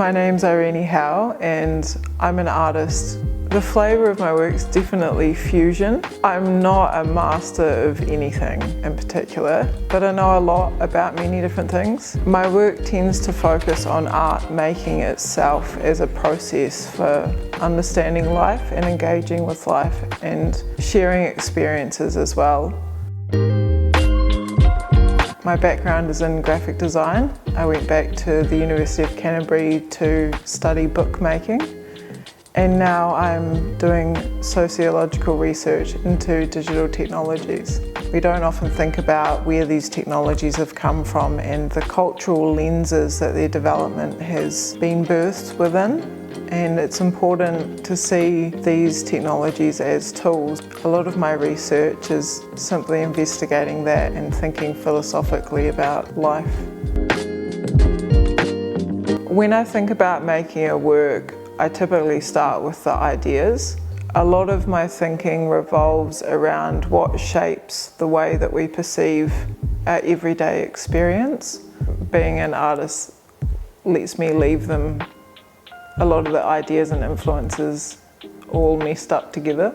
My name's Irenie and I'm an artist. The flavour of my work is definitely fusion. I'm not a master of anything in particular, but I know a lot about many different things. My work tends to focus on art making itself as a process for understanding life and engaging with life and sharing experiences as well. My background is in graphic design. I went back to the University of Canterbury to study bookmaking, and now I'm doing sociological research into digital technologies. We don't often think about where these technologies have come from and the cultural lenses that their development has been birthed within. And it's important to see these technologies as tools. A lot of my research is simply investigating that and thinking philosophically about life. When I think about making a work, I typically start with the ideas. A lot of my thinking revolves around what shapes the way that we perceive our everyday experience. Being an artist lets me leave them a lot of the ideas and influences all messed up together.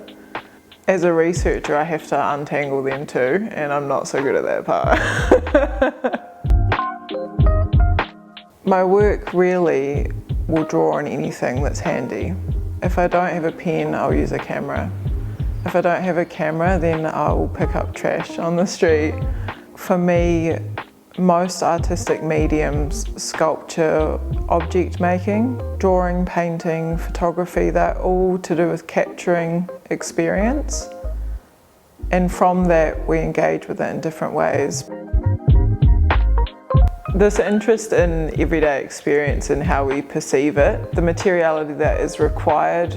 As a researcher, I have to untangle them too, and I'm not so good at that part. My work really will draw on anything that's handy. If I don't have a pen, I'll use a camera. If I don't have a camera, then I'll pick up trash on the street. For me, most artistic mediums, sculpture, object making, drawing, painting, photography, they're all to do with capturing experience. And from that, we engage with it in different ways. This interest in everyday experience and how we perceive it, the materiality that is required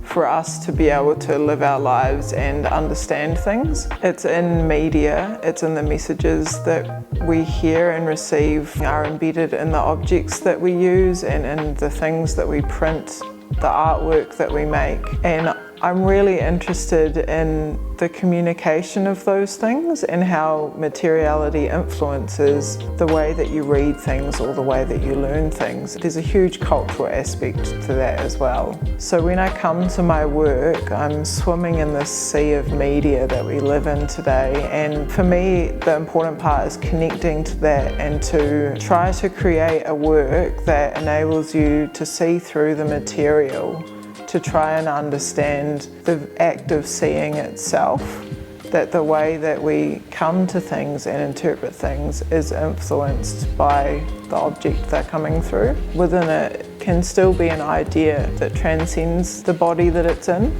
for us to be able to live our lives and understand things. It's in media, it's in the messages that we hear and receive are embedded in the objects that we use and in the things that we print, the artwork that we make. And I'm really interested in the communication of those things and how materiality influences the way that you read things or the way that you learn things. There's a huge cultural aspect to that as well. So when I come to my work, I'm swimming in this sea of media that we live in today, and for me the important part is connecting to that and to try to create a work that enables you to see through the material, to try and understand the act of seeing itself, that the way that we come to things and interpret things is influenced by the object they're coming through. Within it can still be an idea that transcends the body that it's in.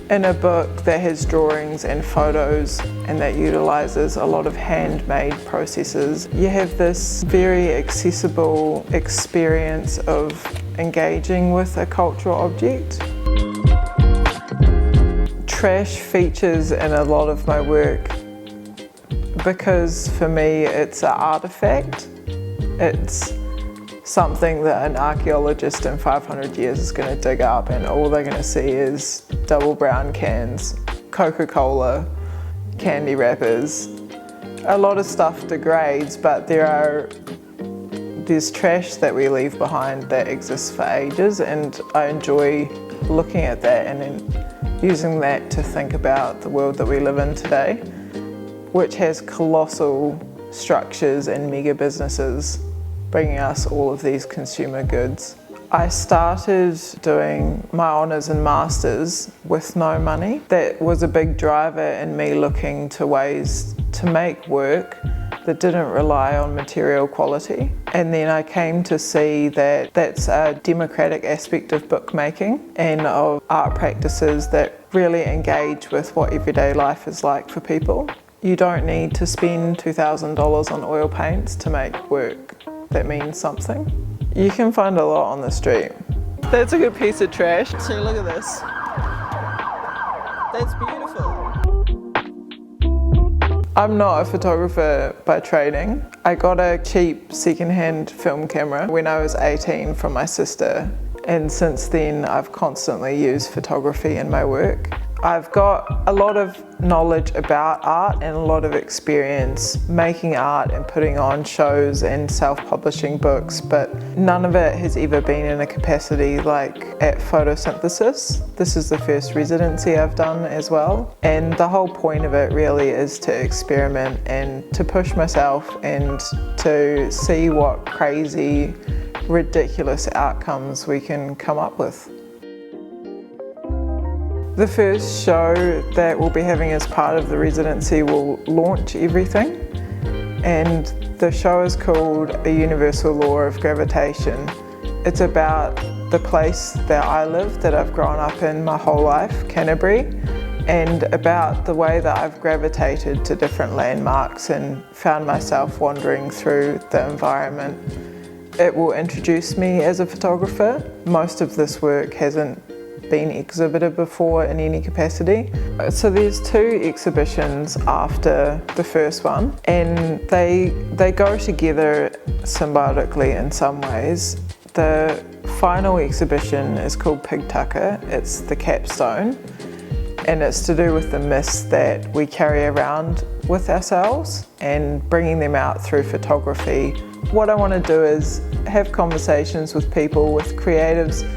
In a book that has drawings and photos and that utilises a lot of handmade processes, you have this very accessible experience of engaging with a cultural object. Trash features in a lot of my work because for me it's an artifact. It's something that an archaeologist in 500 years is going to dig up and all they're going to see is double brown cans, Coca-Cola, candy wrappers. A lot of stuff degrades, but there's trash that we leave behind that exists for ages, and I enjoy looking at that and then using that to think about the world that we live in today, which has colossal structures and mega businesses bringing us all of these consumer goods. I started doing my honours and masters with no money. That was a big driver in me looking to ways to make work that didn't rely on material quality. And then I came to see that that's a democratic aspect of bookmaking and of art practices that really engage with what everyday life is like for people. You don't need to spend $2,000 on oil paints to make work that means something. You can find a lot on the street. That's a good piece of trash. So look at this. That's beautiful. I'm not a photographer by training. I got a cheap secondhand film camera when I was 18 from my sister, and since then I've constantly used photography in my work. I've got a lot of knowledge about art and a lot of experience making art and putting on shows and self-publishing books, but none of it has ever been in a capacity like at Photosynthesis. This is the first residency I've done as well, and the whole point of it really is to experiment and to push myself and to see what crazy, ridiculous outcomes we can come up with. The first show that we'll be having as part of the residency will launch everything, and the show is called A Universal Law of Gravitation. It's about the place that I live, that I've grown up in my whole life, Canterbury, and about the way that I've gravitated to different landmarks and found myself wandering through the environment. It will introduce me as a photographer. Most of this work hasn't been exhibited before in any capacity. So there's 2 exhibitions after the first one, and they go together symbiotically in some ways. The final exhibition is called Pig Tucker. It's the capstone, and it's to do with the myths that we carry around with ourselves and bringing them out through photography. What I want to do is have conversations with people, with creatives,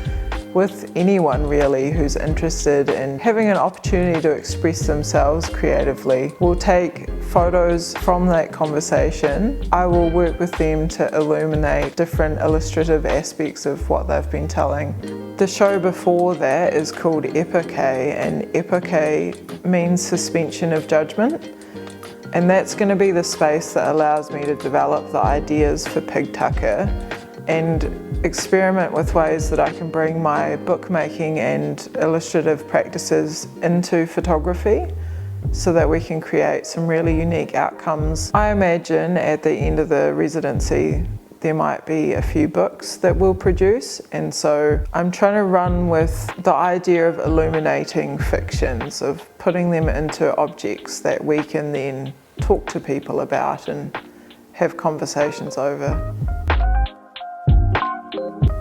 with anyone really who's interested in having an opportunity to express themselves creatively. We'll take photos from that conversation. I will work with them to illuminate different illustrative aspects of what they've been telling. The show before that is called Epoche, and Epoche means suspension of judgment. And that's going to be the space that allows me to develop the ideas for Pig Tucker and experiment with ways that I can bring my bookmaking and illustrative practices into photography so that we can create some really unique outcomes. I imagine at the end of the residency there might be a few books that we'll produce, and so I'm trying to run with the idea of illuminating fictions, of putting them into objects that we can then talk to people about and have conversations over.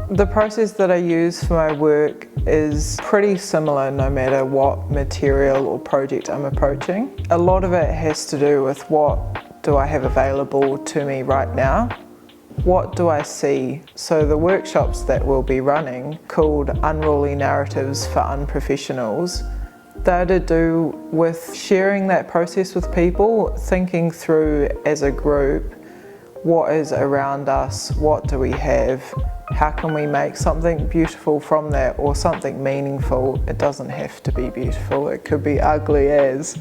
The process that I use for my work is pretty similar no matter what material or project I'm approaching. A lot of it has to do with what do I have available to me right now? What do I see? So the workshops that we'll be running, called Unruly Narratives for Unprofessionals, they're to do with sharing that process with people, thinking through as a group, what is around us, what do we have, how can we make something beautiful from that, or something meaningful. It doesn't have to be beautiful, it could be ugly as,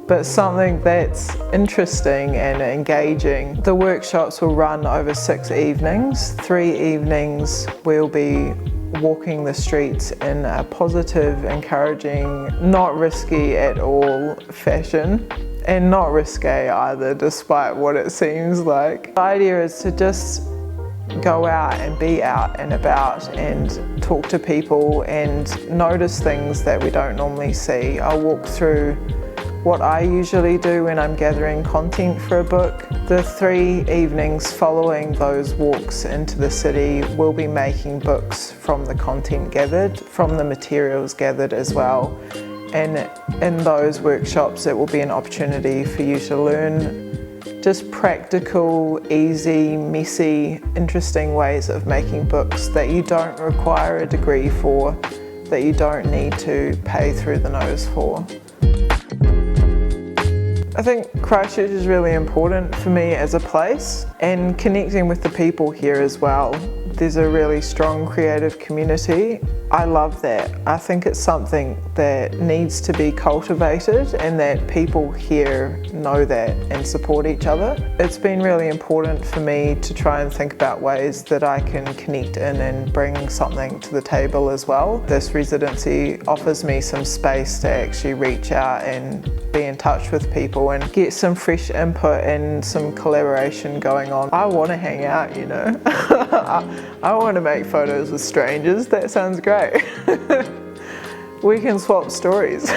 but something that's interesting and engaging. The workshops will run over 6 evenings. 3 evenings we'll be walking the streets in a positive, encouraging, not risky at all fashion, and not risque either, despite what it seems like. The idea is to just go out and be out and about and talk to people and notice things that we don't normally see. I'll walk through what I usually do when I'm gathering content for a book. The 3 evenings following those walks into the city, we'll be making books from the content gathered, from the materials gathered as well. And in those workshops, it will be an opportunity for you to learn just practical, easy, messy, interesting ways of making books that you don't require a degree for, that you don't need to pay through the nose for. I think Christchurch is really important for me as a place, and connecting with the people here as well. There's a really strong creative community. I love that. I think it's something that needs to be cultivated and that people here know that and support each other. It's been really important for me to try and think about ways that I can connect in and bring something to the table as well. This residency offers me some space to actually reach out and be in touch with people and get some fresh input and some collaboration going on. I want to hang out, you know. I want to make photos with strangers. That sounds great. We can swap stories.